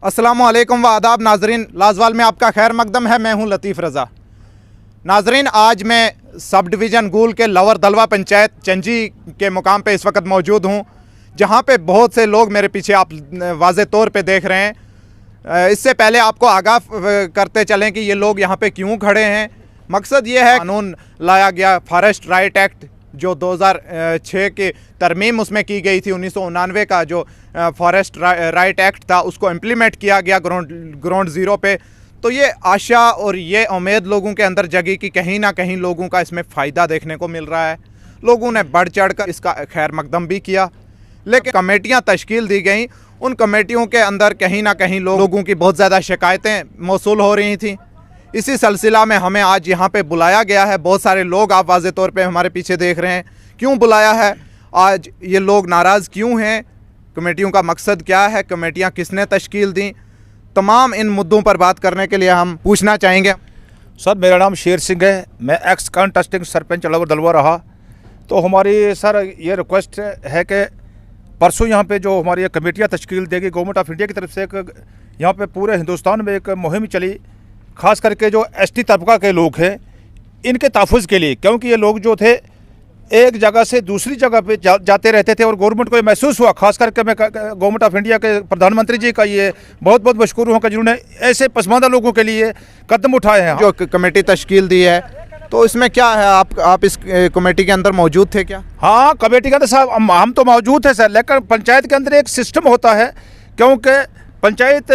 अस्सलामुअलैकुम व आदाब नाजरीन, लाजवाल में आपका खैर मकदम है। मैं हूं लतीफ़ रज़ा। नाजरीन, आज मैं सब डिवीज़न गूल के लोअर दलवाह पंचायत चंजी के मुकाम पे इस वक्त मौजूद हूं, जहां पे बहुत से लोग मेरे पीछे आप वाज़े तौर पे देख रहे हैं। इससे पहले आपको आगाह करते चलें कि ये लोग यहाँ पे क्यों खड़े हैं। मकसद ये है, कानून लाया गया फॉरेस्ट राइट एक्ट जो 2006 की तरमीम उसमें की गई थी। 1999 का जो फॉरेस्ट राइट एक्ट था उसको इम्प्लीमेंट किया गया ग्राउंड ज़ीरो पे। तो ये आशा और ये उम्मीद लोगों के अंदर जगी कि कहीं ना कहीं लोगों का इसमें फ़ायदा देखने को मिल रहा है। लोगों ने बढ़ चढ़ कर इसका खैर मकदम भी किया, लेकिन कमेटियाँ तश्कील दी गई। उन कमेटियों के अंदर कहीं ना कहीं लोगों की बहुत ज़्यादा शिकायतें मौसूल हो रही थी। इसी सिलसिला में हमें आज यहाँ पे बुलाया गया है। बहुत सारे लोग आप वाज़े तौर पे हमारे पीछे देख रहे हैं। क्यों बुलाया है, आज ये लोग नाराज़ क्यों हैं, कमेटियों का मकसद क्या है, कमेटियाँ किसने तश्कील दी, तमाम इन मुद्दों पर बात करने के लिए हम पूछना चाहेंगे। सर, मेरा नाम शेर सिंह है। मैं एक्स कंटेस्टिंग सरपंच दलवाह रहा। तो हमारी सर ये रिक्वेस्ट है कि परसों यहाँ पे जो हमारी कमेटियाँ तश्कील देगी गवर्नमेंट ऑफ इंडिया की तरफ से, एक यहाँ पे पूरे हिंदुस्तान में एक मुहिम चली, ख़ास करके जो एसटी तबका के लोग हैं इनके तहफ़्फ़ुज़ के लिए। क्योंकि ये लोग जो थे एक जगह से दूसरी जगह पे जाते रहते थे और गवर्नमेंट को ये महसूस हुआ, ख़ास करके मैं गवर्नमेंट ऑफ इंडिया के प्रधानमंत्री जी का ये बहुत बहुत मशकूर हूँ कि जिन्होंने ऐसे पसमानदा लोगों के लिए कदम उठाए हैं। जो कमेटी तश्कील दी है, तो इसमें क्या है, आप इस कमेटी के अंदर मौजूद थे क्या? हाँ, कमेटी के अंदर साहब हम तो मौजूद थे सर, लेकिन पंचायत के अंदर एक सिस्टम होता है, क्योंकि पंचायत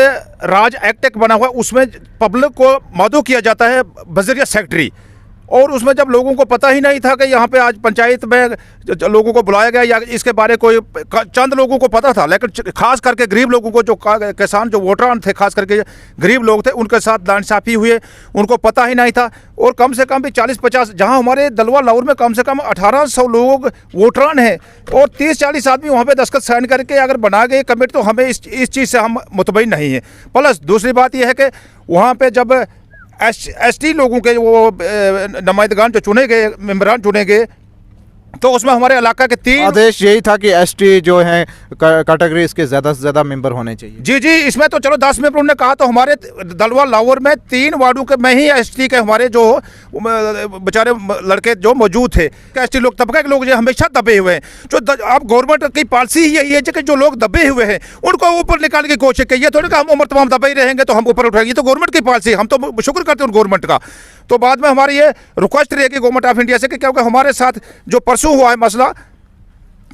राज एक्ट बना हुआ है, उसमें पब्लिक को मदऊ किया जाता है बजरिया सेक्रेटरी। और उसमें जब लोगों को पता ही नहीं था कि यहाँ पे आज पंचायत में लोगों को बुलाया गया, या इसके बारे कोई चंद लोगों को पता था, लेकिन खास करके गरीब लोगों को, जो किसान जो वोटर थे, खास करके गरीब लोग थे, उनके साथ नाइंसाफ़ी हुए, उनको पता ही नहीं था। और कम से कम भी 40-50, जहाँ हमारे दलवाह लाहौर में कम से कम 1800 लोग वोटरान हैं और 30-40 आदमी वहाँ पे दस्तखत साइन करके अगर बना गए कमेटी, तो हमें इस चीज़ से हम मुतमईन नहीं हैं। प्लस दूसरी बात यह है कि वहाँ पर जब एसटी लोगों के वो नुमाइंदगान जो चुने गए, मेंबरान चुने गए, तो उसमें हमारे इलाका के 3 आदेश यही था कि एसटी जो है कैटेगरी, इसके ज़्यादा से ज़्यादा मेंबर होने चाहिए। जी, इसमें तो चलो 10 मेंबर उन्होंने कहा। तो हमारे दलवाह लाहौर में 3 वार्डों के में ही एसटी के हमारे जो बेचारे लड़के जो मौजूद थे, एसटी लोग तबके के लोग जो हमेशा दबे हुए हैं। जो अब गवर्नमेंट की पॉलिसी ही यही है कि जो लोग दबे हुए हैं उनको ऊपर निकालने की कोशिश की। ये थोड़ी कि हम उम्र तमाम दबे ही रहेंगे तो हम ऊपर उठाएंगे, ये तो गवर्नमेंट की पॉलिसी। हम तो शुक्र करते हैं गवर्नमेंट का। तो बाद में हमारी ये रिक्वेस्ट रहेगी गवर्नमेंट ऑफ इंडिया से कि क्योंकि हमारे साथ जो परसों हुआ है मसला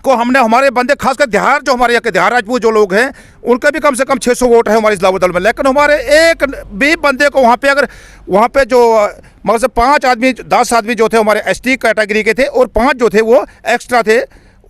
को, हमने हमारे बंदे खासकर दिहार, जो हमारे यहाँ के दिहार राजपूत जो लोग हैं, उनके भी कम से कम 600 वोट है हमारे इस दल में। लेकिन हमारे एक भी बंदे को वहाँ पे, अगर वहाँ पे जो मतलब 5 आदमी 10 आदमी जो थे हमारे एसटी कैटेगरी के थे और 5 जो थे वो एक्स्ट्रा थे,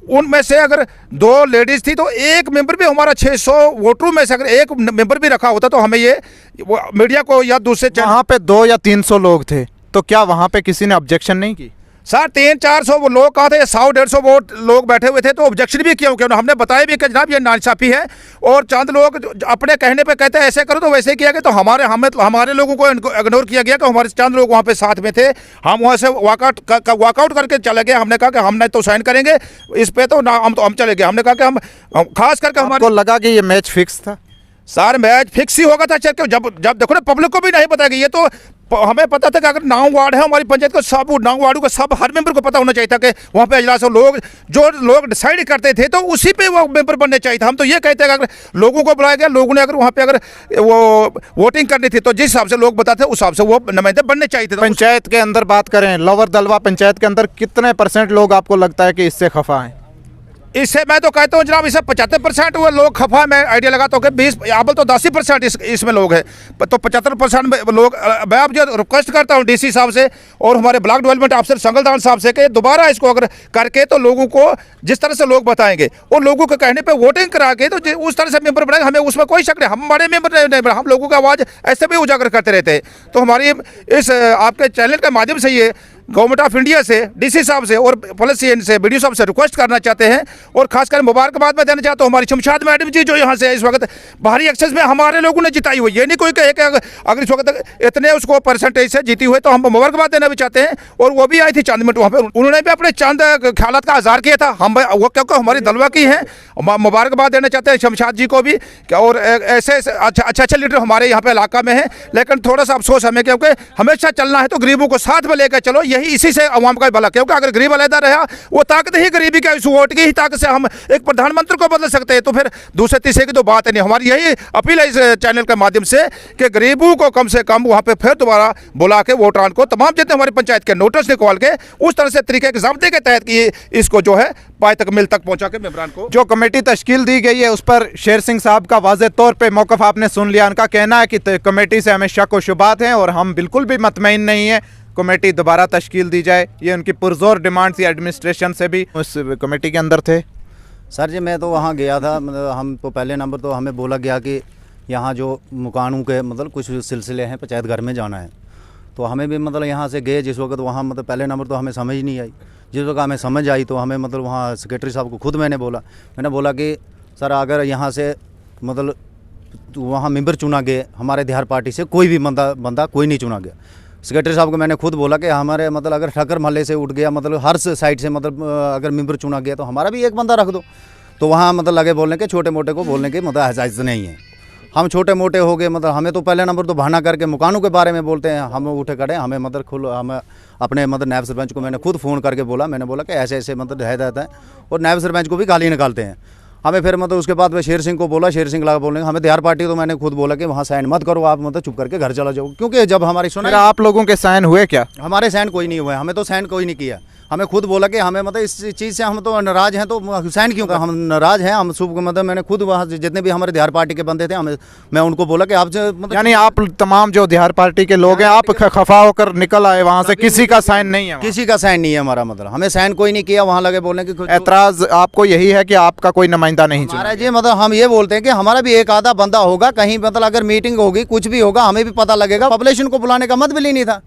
उनमें से अगर 2 लेडीज़ थी तो एक मेंबर भी हमारा 600 वोटरों में से अगर एक मेंबर भी रखा होता तो हमें ये मीडिया को या दूसरे वहाँ पे 200 या 300 लोग थे, तो क्या वहाँ पे किसी ने ऑब्जेक्शन नहीं की? सर 300-400 लोग कहा थे, 100-150 वोट लोग बैठे हुए थे, तो ऑब्जेक्शन भी किया। क्यों हमने बताया भी कि जनाब ये नाइंसाफ़ी है, और चंद लोग अपने कहने पे कहते हैं ऐसे करो तो वैसे किया गया। तो हमारे लोगों को इग्नोर किया गया कि हमारे चंद लोग वहाँ पे साथ में थे। हम वहाँ से वॉकआउट करके चले गए। हमने कहा कि हम नहीं तो साइन करेंगे इस पर, तो ना हम चले गए। हमने कहा कि हम खास करके हमारे लगा कि ये मैच फिक्स था। सर मैच फिक्स ही होगा था। जब देखो ना, पब्लिक को भी नहीं पता कि ये तो हमें पता था कि अगर 9 वार्ड है हमारी पंचायत को, सब 9 वार्डों को सब हर मेंबर को पता होना चाहिए था कि वहाँ पे अजलास लोग जो लोग डिसाइड करते थे तो उसी पे वो मेंबर बनने चाहिए था। हम तो ये कहते हैं कि अगर लोगों को बुलाया गया, लोगों ने अगर वहाँ पे अगर वो वोटिंग करनी थी तो जिस हिसाब से लोग बताते उस हिसाब से वो नुमाइंदे बनने चाहिए थे। पंचायत के अंदर बात करें, लोअर दलवाह पंचायत के अंदर कितने % लोग आपको लगता है कि इससे खफा हैं? इससे मैं तो कहता हूँ जनाब, इससे 75% वो लोग खफा है। मैं आइडिया लगाता हूँ कि 20 अबल तो 10% इसमें लोग हैं, तो 75% लोग। मैं आप जो रिक्वेस्ट करता हूँ डीसी साहब से और हमारे ब्लॉक डेवलपमेंट अफसर संगलदान साहब से कि दोबारा इसको अगर करके तो लोगों को जिस तरह से लोग बताएंगे और लोगों के कहने पे वोटिंग करा के तो उस तरह से मेंबर बनाएंगे, हमें उसमें कोई शक नहीं। हम बड़े मेंबर नहीं, हम लोगों की आवाज़ ऐसे भी उजागर करते रहते हैं। तो हमारी इस आपके चैनल के माध्यम से ये गवर्नमेंट ऑफ इंडिया से, डीसी साहब से और पुलिस से, वीडियो साहब से रिक्वेस्ट करना चाहते हैं और खासकर मुबारकबाद मैं देना चाहता हूँ हमारी शमशाद मैडम जी जो यहाँ से इस वक्त भारी एक्सेस में हमारे लोगों ने जिताई हुई। ये नहीं कोई कहे कि अगर इस वक्त इतने उसको परसेंटेज से जीती हुई तो हम मुबारकबाद देना भी चाहते हैं। और वो भी आई थी चंद मिनट वहाँ पे, उन्होंने भी अपने चंद ख्यालात का इज़हार किया था। हम वो क्योंकि हमारी दलवा की हैं, मुबारकबाद देना चाहते हैं शमशाद जी को भी। और ऐसे अच्छे लीडर हमारे यहाँ पे इलाका में हैं, लेकिन थोड़ा सा अफसोस हमें क्योंकि हमेशा चलना है तो गरीबों को साथ में लेकर चलो, यही इसी से अवाम का भला। क्योंकि अगर गरीब अलहदा रहा, वो ताकत ही गरीबी का, इस वोट की ही ताकत से हम एक प्रधानमंत्री को बदल सकते हैं। तो फिर दूसरे तीसरे की तो बात है नहीं। हमारी यही अपील है इस चैनल के माध्यम से कि गरीबों को कम से कम वहाँ पे फिर दोबारा बुला के वोटरान को तमाम जितने हमारी पंचायत के नोटिस निकाल के उस तरह से तरीके के ज़ब्ते के तहत कि इसको जो है पाए तक मिल तक पहुँचा के मेंबरान को। जो कमेटी तश्कील दी गई है उस पर शेर सिंह साहब का वाज़ेह तौर पे मौक़िफ़ आपने सुन लिया। उनका कहना है कि कमेटी से हमें शक व शुबात हैं और हम बिल्कुल भी मुतमईन नहीं है, कमेटी दोबारा तश्कील दी जाए। ये उनकी पुरज़ोर डिमांड थी। एडमिनिस्ट्रेशन से भी उस कमेटी के अंदर थे। सर जी मैं तो वहाँ गया था, मतलब हम तो पहले नंबर तो हमें बोला गया कि यहाँ जो मकानों के मतलब कुछ सिलसिले हैं, पंचायत घर में जाना है। तो हमें भी मतलब यहाँ से गए जिस वक्त वहाँ मतलब पहले नंबर तो हमें समझ नहीं आई। जिस वक्त हमें समझ आई तो हमें मतलब वहाँ सेक्रेटरी साहब को खुद मैंने बोला कि सर अगर यहाँ से मतलब तो वहाँ मेंबर चुना गया, हमारे बिहार पार्टी से कोई भी बंदा कोई नहीं चुना गया। सेक्रेटरी साहब को मैंने खुद बोला कि हमारे मतलब अगर ठक्कर महल्ले से उठ गया, मतलब हर साइड से मतलब अगर मेंबर चुना गया तो हमारा भी एक बंदा रख दो। तो वहाँ मतलब लगे बोलने के, छोटे मोटे को बोलने की मतलब इजाज़त नहीं है। हम छोटे मोटे हो गए, मतलब हमें तो पहले नंबर तो बहाना करके मकानों के बारे में बोलते हैं। हम उठे खड़े, हमें मतलब हम अपने मतलब नायब सरपंच को मैंने खुद फ़ोन करके बोला, मैंने बोला कि ऐसे ऐसे मतलब हिदायत है, और नायब सरपंच को भी गाली निकालते हैं हमें। फिर मतलब उसके बाद मैं शेर सिंह को बोला, शेर सिंह लगा बोलने हमें बिहार पार्टी, तो मैंने खुद बोला कि वहाँ साइन मत करो आप, मतलब चुप करके घर चला जाओ। क्योंकि जब हमारी सुना, आप लोगों के साइन हुए क्या? हमारे साइन कोई नहीं हुए, हमें तो साइन कोई नहीं किया। हमें खुद बोला कि हमें मतलब इस चीज़ से हम तो नाराज़ हैं, तो साइन क्यों हम नाराज़ हैं हम सुबह मतलब मैंने खुद वहाँ जितने भी हमारे बिहार पार्टी के बंदे थे मैं उनको बोला कि आप मतलब यानी आप तमाम जो बिहार पार्टी के लोग हैं आप खफा होकर निकल आए वहाँ से, किसी का साइन नहीं है? किसी का साइन नहीं है हमारा, मतलब हमें साइन कोई नहीं किया। वहाँ लगे बोलने की एतराज़ आपको यही है कि आपका कोई नुमाइंदा नहीं चुना? जी मतलब हम ये बोलते हैं कि हमारा भी एक आधा बंदा होगा कहीं, मतलब अगर मीटिंग होगी कुछ भी होगा हमें भी पता लगेगा। पॉपुलेशन को बुलाने का मतलब ही नहीं था।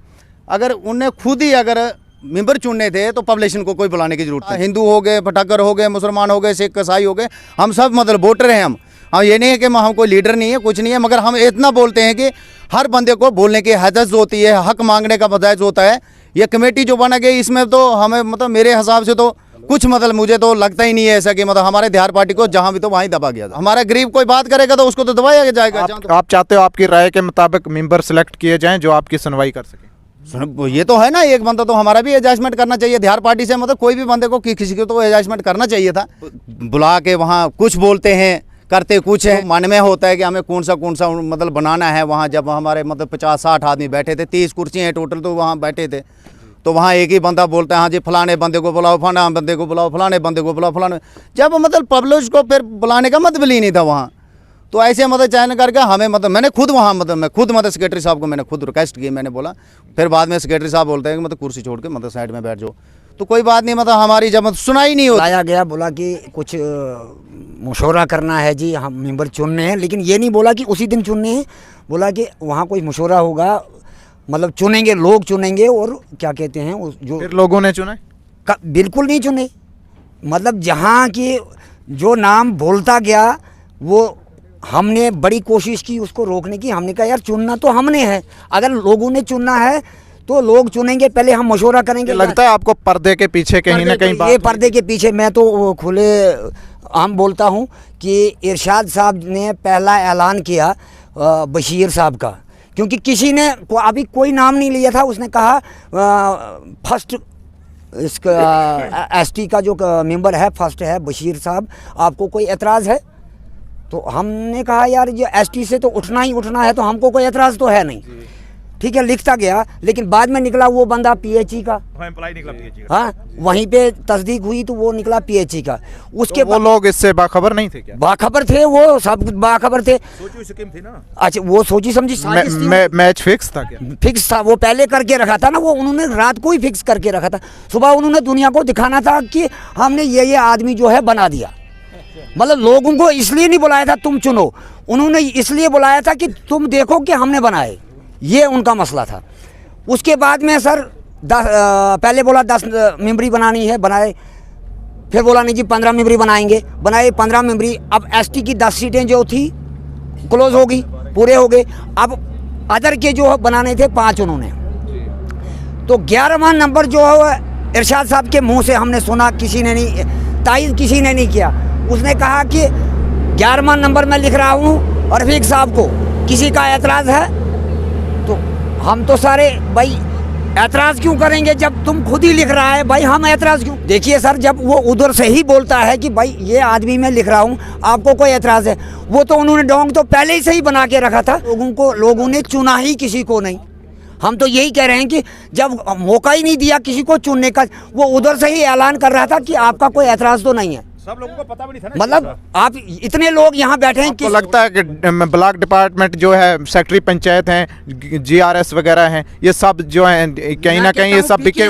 अगर उन्हें खुद ही अगर मेंबर चुनने थे तो पॉपुलेशन को कोई बुलाने की जरूरत है। हिंदू हो गए, पटाकर हो गए, मुसलमान हो गए, सिख ईसाई हो गए, हम सब मतलब वोटर हैं। हम ये नहीं है कि हम कोई लीडर नहीं है, कुछ नहीं है, मगर हम इतना बोलते हैं कि हर बंदे को बोलने की हैसियत होती है, हक मांगने का बजाय होता है। ये कमेटी जो बना गई इसमें तो हमें मतलब मेरे हिसाब से तो कुछ मतलब मुझे तो लगता ही नहीं है ऐसा कि मतलब हमारे बिहार पार्टी को जहाँ भी तो वहीं दबा गया था। हमारा गरीब कोई बात करेगा तो उसको तो दबाया जाएगा। आप चाहते हो आपकी राय के मुताबिक मेंबर सेलेक्ट किए जाएं जो आपकी सुनवाई कर सके? ये तो है ना, एक बंदा तो हमारा भी एडजस्टमेंट करना चाहिए बिहार पार्टी से, मतलब कोई भी बंदे को किसी को तो एडजस्टमेंट करना चाहिए था। बुला के वहाँ कुछ बोलते हैं, करते कुछ है। मन में होता है कि हमें कौन सा मतलब बनाना है। वहाँ जब हमारे मतलब 50-60 आदमी बैठे थे, 30 कुर्सियाँ हैं टोटल, तो वहाँ बैठे थे, तो वहाँ एक ही बंदा बोलता है हाँ जी फलाने बंदे को बुलाओ, फलाना बंदे को बुलाओ, फलाने बंदे को बुलाओ, फलाने, जब मतलब पब्लिक को फिर बुलाने का मतलब ही नहीं था वहाँ। तो ऐसे मतलब चयन करके हमें मतलब मैंने खुद वहाँ मतलब मैं खुद मतलब सेक्रेटरी साहब को मैंने खुद रिक्वेस्ट की, मैंने बोला। फिर बाद में सेक्रेटरी साहब बोलते हैं कि मतलब कुर्सी छोड़ के मतलब साइड में बैठ जाओ। तो कोई बात नहीं, मतलब हमारी जब मतलब सुनाई नहीं होती। लाया गया, बोला कि कुछ मशवरा करना है जी, हम मेंबर चुनने हैं, लेकिन ये नहीं बोला कि उसी दिन चुनने हैं। बोला कि वहाँ कोई मशवरा होगा, मतलब चुनेंगे, लोग चुनेंगे। और क्या कहते हैं जो फिर लोगों ने चुने? बिल्कुल नहीं चुने। मतलब जहाँ की जो नाम बोलता गया वो हमने बड़ी कोशिश की उसको रोकने की। हमने कहा यार चुनना तो हमने है, अगर लोगों ने चुनना है तो लोग चुनेंगे, पहले हम मशवरा करेंगे। लगता है आपको पर्दे के पीछे कहीं ना कहीं ये पर्दे के पीछे मैं तो खुले आम बोलता हूँ कि इरशाद साहब ने पहला ऐलान किया बशीर साहब का, क्योंकि किसी ने अभी कोई नाम नहीं लिया था। उसने कहा फर्स्ट इसका एसटी का जो मेंबर है फर्स्ट है बशीर साहब, आपको कोई एतराज़ है? तो हमने कहा यार ये एसटी से तो उठना ही उठना है, तो हमको कोई एतराज़ तो है नहीं। ठीक है, लिखता गया, लेकिन बाद में निकला वो बंदा पीएचई का। हाँ, वहीं पे तस्दीक हुई तो वो निकला पीएचई का। उसके वो लोग इससे बाखबर नहीं थे क्या? बाखबर थे, वो सब बाखबर थे। सोची स्कीम थी ना। अच्छा, वो सोची समझी मैच फिक्स था क्या? फिक्स था, वो पहले करके रखा था ना, वो उन्होंने रात को ही फिक्स करके रखा था। सुबह उन्होंने दुनिया को दिखाना था कि हमने ये आदमी जो है बना दिया। मतलब लोगों को इसलिए नहीं बुलाया था तुम चुनो, उन्होंने इसलिए बुलाया था कि तुम देखो कि हमने बनाए, ये उनका मसला था। उसके बाद में सर पहले बोला 10 मेंबरी बनानी है, बनाए। फिर बोला नहीं जी 15 मेंबरी बनाएंगे, बनाए 15 मेंबरी। अब एसटी की 10 सीटें जो थी क्लोज हो गई, पूरे हो गए। अब अदर के जो बनाने थे 5 उन्होंने। तो 11वां नंबर जो है इरशाद साहब के मुंह से हमने सुना, किसी ने नहीं तायद, किसी ने नहीं किया। उसने कहा कि 11वां नंबर मैं लिख रहा हूँ और रफीक साहब को किसी का एतराज़ है। तो हम तो सारे भाई एतराज़ क्यों करेंगे जब तुम खुद ही लिख रहा है भाई, हम एतराज़ क्यों। देखिए सर, जब वो उधर से ही बोलता है कि भाई ये आदमी मैं लिख रहा हूँ, आपको कोई एतराज़ है, वो तो उन्होंने डोंग तो पहले ही से ही बना के रखा था। लोगों ने चुना ही किसी को नहीं। हम तो यही कह रहे हैं कि जब मौका ही नहीं दिया किसी को चुनने का, वो उधर से ही ऐलान कर रहा था कि आपका कोई एतराज़ तो नहीं है। सब लोगों को पता भी नहीं था ना। मतलब आप इतने लोग यहाँ बैठे हैं, आपको लगता है कि ब्लॉक डिपार्टमेंट जो है, सेक्रेटरी पंचायत हैं, जीआरएस वगैरह हैं, ये सब जो हैं कहीं ना कहीं ये सब बिके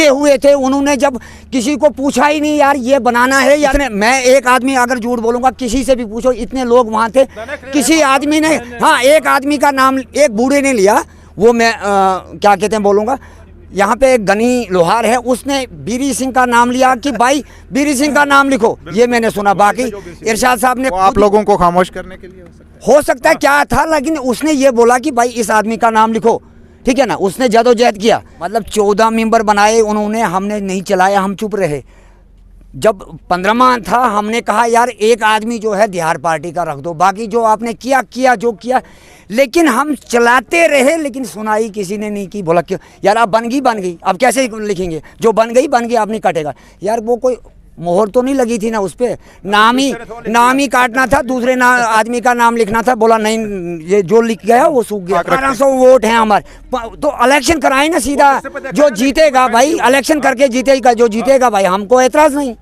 हुए थे। उन्होंने जब किसी को पूछा ही नहीं यार ये बनाना है या मैं एक आदमी अगर झूठ बोलूंगा, किसी से भी पूछो, इतने लोग वहाँ थे, किसी आदमी ने, हाँ एक आदमी का नाम एक बूढ़े ने लिया, वो मैं क्या कहते हैं बोलूँगा, यहाँ पे एक गनी लोहार है, उसने बीरी सिंह का नाम लिया कि भाई बीरी सिंह का नाम लिखो, ये मैंने सुना। बाकी इरशाद साहब ने आप लोगों को खामोश करने के लिए हो सकता है क्या था, लेकिन उसने ये बोला कि भाई इस आदमी का नाम लिखो, ठीक है ना। उसने जदोजहद किया, मतलब 14 मेंबर बनाए उन्होंने, हमने नहीं चलाया, हम चुप रहे। जब 15वां था हमने कहा यार एक आदमी जो है बिहार पार्टी का रख दो, बाकी जो आपने किया जो किया, लेकिन हम चलाते रहे, लेकिन सुनाई किसी ने नहीं की। बोला क्यों यार, आप बन गई, अब कैसे लिखेंगे, जो बन गई आप नहीं काटेगा यार। वो कोई मोहर तो नहीं लगी थी ना उस पर, नाम ही काटना था, दूसरे आदमी का नाम लिखना था। बोला नहीं, ये जो लिख गया वो सूख गया। 1200 वोट हैं हमारे, तो इलेक्शन कराए ना सीधा, जो जीतेगा भाई इलेक्शन करके जीतेगा, जो जीतेगा भाई, हमको एतराज़ नहीं।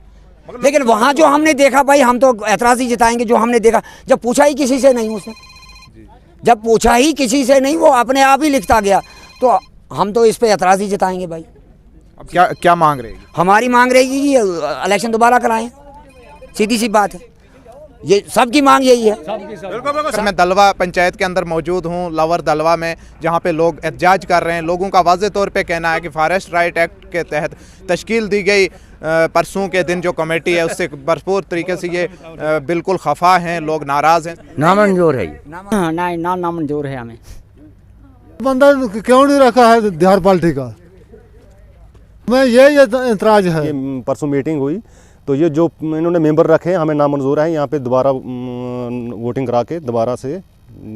लेकिन वहाँ जो हमने देखा भाई, हम तो एतराज़ ही जताएंगे जो हमने देखा। जब पूछा ही किसी से नहीं उसने, जब पूछा ही किसी से नहीं, वो अपने आप ही लिखता गया, तो हम तो इस पे एतराज़ ही जताएंगे भाई। अब क्या मांग रहेगी? हमारी मांग रहेगी कि इलेक्शन दोबारा कराएं, सीधी सी बात है, ये सबकी मांग यही है। मैं दलवाह पंचायत के अंदर मौजूद हूँ, लवर दलवाह में, जहाँ पे लोग एहतजाज कर रहे हैं। लोगों का वाज़े तौर पे कहना है कि फॉरेस्ट राइट एक्ट के तहत तश्कील दी गई परसों के दिन जो कमेटी है, उससे भरपूर तरीके से ये बिल्कुल खफा हैं, लोग नाराज़ हैं। नामंजूर है ये, नामंजूर है हमें। बंदा क्यों नहीं रखा है बिहार पार्टी का, मैं ये एतराज है। ये परसों मीटिंग हुई तो ये जो इन्होंने मेंबर रखे हैं हमें नामंजूर है। यहाँ पे दोबारा वोटिंग करा के दोबारा से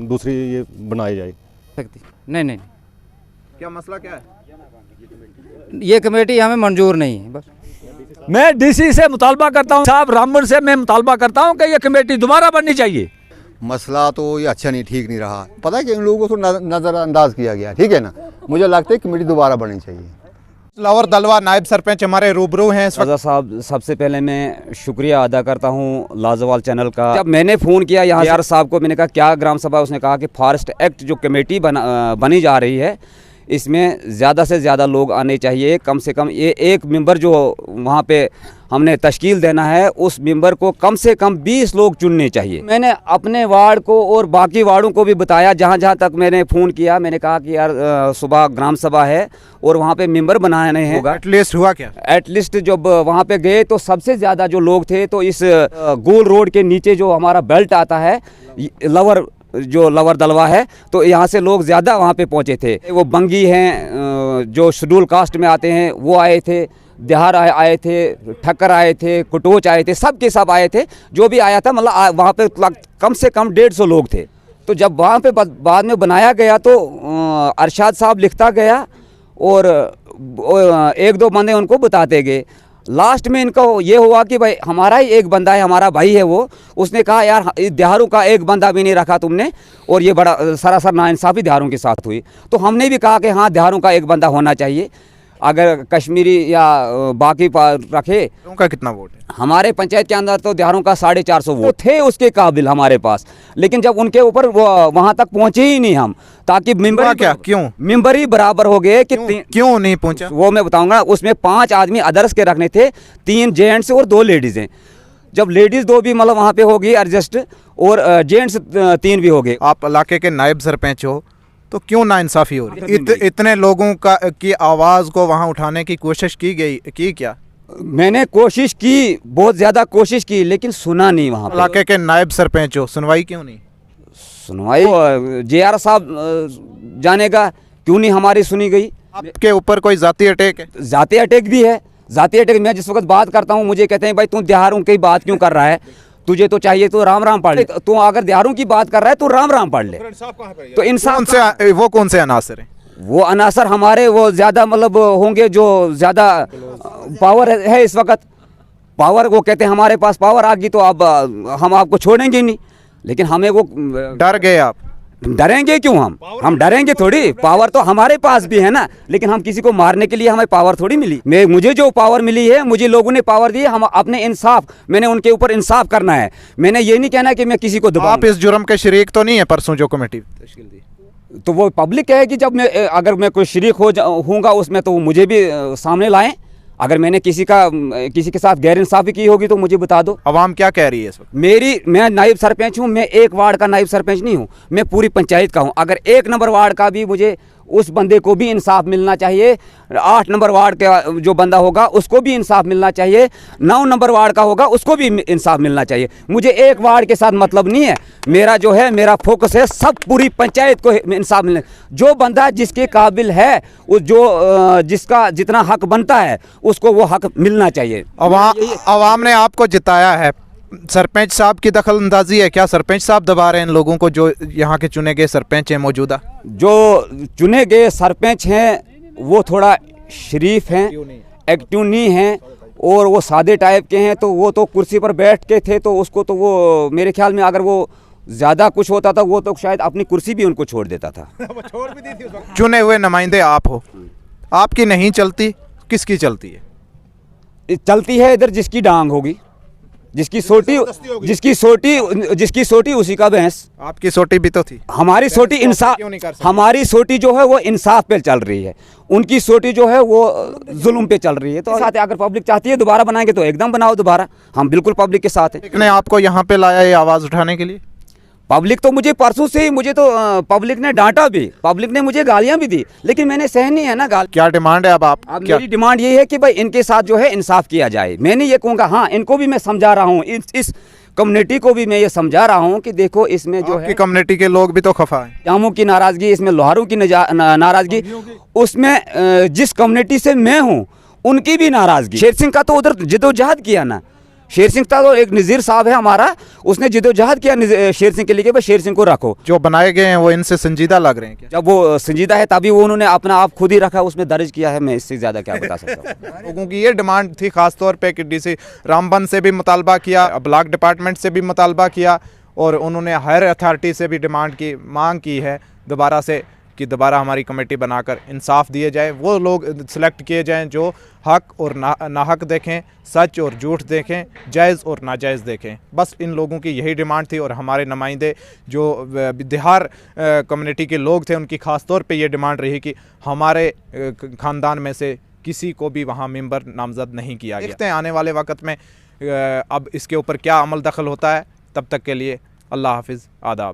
दूसरी ये बनाई जाए। नहीं, क्या मसला क्या है? ये कमेटी हमें मंजूर नहीं है। बस मैं डीसी से मुतालबा करता हूँ, साहब रामबन से मैं मुतालबा करता हूँ कि ये कमेटी दोबारा बननी चाहिए। मसला तो ये अच्छा नहीं, ठीक नहीं रहा। पता है कि इन लोगों को तो नज़रअंदाज किया गया, ठीक है ना। मुझे लगता है कमेटी दोबारा बननी चाहिए। लवर दलवाह नायब सरपंच हमारे रूबरू हैं इस वक्त। साहब, सबसे पहले मैं शुक्रिया अदा करता हूँ लाजवाल चैनल का। जब मैंने फ़ोन किया यहाँ यार साहब को, मैंने कहा क्या ग्राम सभा, उसने कहा कि फॉरेस्ट एक्ट जो कमेटी बनी जा रही है, इसमें ज़्यादा से ज़्यादा लोग आने चाहिए। कम से कम ये एक मेंबर जो वहाँ पे हमने तश्कील देना है, उस मेंबर को कम से कम 20 लोग चुनने चाहिए। मैंने अपने वार्ड को और बाकी वार्डों को भी बताया, जहाँ जहाँ तक मैंने फ़ोन किया, मैंने कहा कि यार सुबह ग्राम सभा है और वहाँ पे मेंबर बनाने हैं। एटलीस्ट हुआ क्या? एटलीस्ट जब वहाँ पे गए तो सबसे ज़्यादा जो लोग थे, तो इस गोल रोड के नीचे जो हमारा बेल्ट आता है, लवर दलवाह है, तो यहाँ से लोग ज़्यादा वहाँ पे पहुँचे थे। वो बंगी हैं, जो शेड्यूल कास्ट में आते हैं, वो आए थे, देहार आए थे, ठक्कर आए थे, कुटोच आए थे, सब के सब आए थे। जो भी आया था, मतलब वहाँ पे कम से कम 150 लोग थे। तो जब वहाँ पे बाद में बनाया गया तो अरशाद साहब लिखता गया और एक दो बंदे उनको बताते गए। लास्ट में इनका ये हुआ कि भाई हमारा ही एक बंदा है, हमारा भाई है वो, उसने कहा यार देहारों का एक बंदा भी नहीं रखा तुमने, और ये बड़ा सरासर नाइंसाफ़ी देहारों के साथ हुई। तो हमने भी कहा कि हाँ, देहारों का एक बंदा होना चाहिए। अगर कश्मीरी या बाकी रखे, उनका कितना वोट है? हमारे पंचायत के अंदर तो देहारों का 450 वोट थे उसके काबिल हमारे पास, लेकिन जब उनके ऊपर वहाँ तक पहुँचे ही नहीं हम, ताकि मेंबर क्या क्यों मेंबर ही बराबर हो गए कि क्यों नहीं पहुँचा, वो मैं बताऊंगा। उसमें 5 आदमी अदर्स के रखने थे, 3 जेंट्स और 2 लेडीज़ हैं। जब लेडीज़ 2 भी मतलब वहाँ पे होगी एडजस्ट, और जेंट्स 3 भी हो गए। आप इलाके के नायब सरपंच हो, तो क्यों नाइंसाफ़ी हो रही है? इतने लोगों की आवाज़ को वहाँ उठाने की कोशिश की क्या? मैंने कोशिश की, बहुत ज़्यादा कोशिश की, लेकिन सुना नहीं। वहाँ पे इलाके के नायब सरपंच हो, सुनवाई क्यों नहीं? सुनवाई JR साहब जानेगा क्यों नहीं हमारी सुनी गई। आपके ऊपर कोई जाती अटैक है? जाती अटैक भी है, जाती अटैक। मैं जिस वक्त बात करता हूँ मुझे कहते हैं भाई तू दिहारों की बात क्यों कर रहा है, तुझे तो चाहिए तो राम राम पढ़ ले। तू अगर दिहारों की बात कर रहा है तो राम राम पढ़ ले। तो इंसान वो कौन से अनासर हैं? वो अनासर हमारे वो ज़्यादा मतलब होंगे जो ज़्यादा पावर है इस वक्त। पावर, वो कहते हैं हमारे पास पावर आ गई तो अब हम आपको छोड़ेंगे नहीं। लेकिन हमें वो डर गए आप? डरेंगे क्यों? हम डरेंगे थोड़ी। पावर तो हमारे पास भी है ना, लेकिन हम किसी को मारने के लिए हमें पावर थोड़ी मिली। मुझे जो पावर मिली है, मुझे लोगों ने पावर दी है, हम अपने इंसाफ, मैंने उनके ऊपर इंसाफ करना है। मैंने ये नहीं कहना कि मैं किसी को दबाऊं। आप इस जुर्म के शरीक तो नहीं है? परसों जो कमेटी तश्कील दी तो वो पब्लिक कहेगी, जब मैं अगर मैं कोई शरीक होऊंगा उसमें तो मुझे भी सामने लाएं। अगर मैंने किसी के साथ गैर इंसाफी की होगी तो मुझे बता दो। अवाम क्या कह रही है इस वक्त? मैं नायब सरपंच हूँ, मैं एक वार्ड का नायब सरपंच नहीं हूँ, मैं पूरी पंचायत का हूँ। अगर 1 नंबर वार्ड का भी मुझे, उस बंदे को भी इंसाफ मिलना चाहिए। 8 नंबर वार्ड का जो बंदा होगा उसको भी इंसाफ मिलना चाहिए। 9 नंबर वार्ड का होगा उसको भी इंसाफ मिलना चाहिए। मुझे एक वार्ड के साथ मतलब नहीं है। मेरा जो है, मेरा फोकस है सब पूरी पंचायत को इंसाफ मिलने। जो बंदा जिसके काबिल है, जिसका जितना हक बनता है उसको वो हक मिलना चाहिए। अवाम ने आपको जिताया है, सरपंच साहब की दखल अंदाजी है क्या? सरपंच साहब दबा रहे हैं इन लोगों को जो यहाँ के चुने गए सरपंच हैं मौजूदा? जो चुने गए सरपंच हैं वो थोड़ा शरीफ हैं, एक्टिव नहीं हैं और वो सादे टाइप के हैं। तो वो तो कुर्सी पर बैठ के थे तो उसको तो वो, मेरे ख्याल में अगर वो ज़्यादा कुछ होता था वो तो शायद अपनी कुर्सी भी उनको छोड़ देता था। चुने हुए नुमाइंदे आप हो, आपकी नहीं चलती, किसकी चलती है? चलती है इधर जिसकी डांग होगी, जिसकी सोटी उसी का भैंस। आपकी सोटी भी तो थी। हमारी सोटी इंसाफ, हमारी सोटी जो है वो इंसाफ पे चल रही है, उनकी सोटी जो है वो जुल्म पे चल रही है। तो साथ अगर पब्लिक चाहती है दोबारा बनाएंगे तो एकदम बनाओ दोबारा, हम बिल्कुल पब्लिक के साथ हैं। ने आपको यहाँ पे लाया ये आवाज़ उठाने के लिए? पब्लिक तो मुझे परसों से ही, मुझे तो पब्लिक ने डांटा भी, पब्लिक ने मुझे गालियां भी दी, लेकिन मैंने सहनी है ना गाल। क्या डिमांड है अब आप? मेरी डिमांड ये है कि भाई इनके साथ जो है इंसाफ किया जाए। मैं नहीं ये कहूँगा, हाँ इनको भी मैं समझा रहा हूँ, इस कम्युनिटी को भी मैं ये समझा रहा हूँ कि देखो इसमें जो है कम्युनिटी के लोग भी तो खफा हैं। जामों की नाराज़गी, इसमें लोहारों की नाराज़गी, उसमें जिस कम्युनिटी से मैं हूँ उनकी भी नाराज़गी। शेर सिंह का तो उधर जिदोजहद किया ना, शेर सिंह का तो एक नज़ीर साहब है हमारा, उसने जिदोजहद किया शेर सिंह के लिए कि भाई शेर सिंह को रखो। जो बनाए गए हैं वो इनसे संजीदा लग रहे हैं क्या? जब वो संजीदा है तभी वो उन्होंने अपना आप खुद ही रखा, उसमें दर्ज किया है। मैं इससे ज़्यादा क्या बता सकता हूँ। लोगों की ये डिमांड थी खासतौर पे कि DC रामबन से भी मुतालबा किया, ब्लॉक डिपार्टमेंट से भी मुतालबा किया और उन्होंने हायर अथॉरिटी से भी मांग की है दोबारा से कि दोबारा हमारी कमेटी बनाकर इंसाफ दिए जाए, वो लोग सिलेक्ट किए जाएं जो हक और नाहक देखें, सच और झूठ देखें, जायज़ और नाजायज़ देखें। बस इन लोगों की यही डिमांड थी और हमारे नुमाइंदे जो बिहार कम्युनिटी के लोग थे उनकी ख़ास तौर पे ये डिमांड रही कि हमारे ख़ानदान में से किसी को भी वहाँ मेंबर नामज़द नहीं किया गया। देखते हैं आने वाले वक्त में अब इसके ऊपर क्या अमल दखल होता है। तब तक के लिए अल्लाह हाफिज़, आदाब।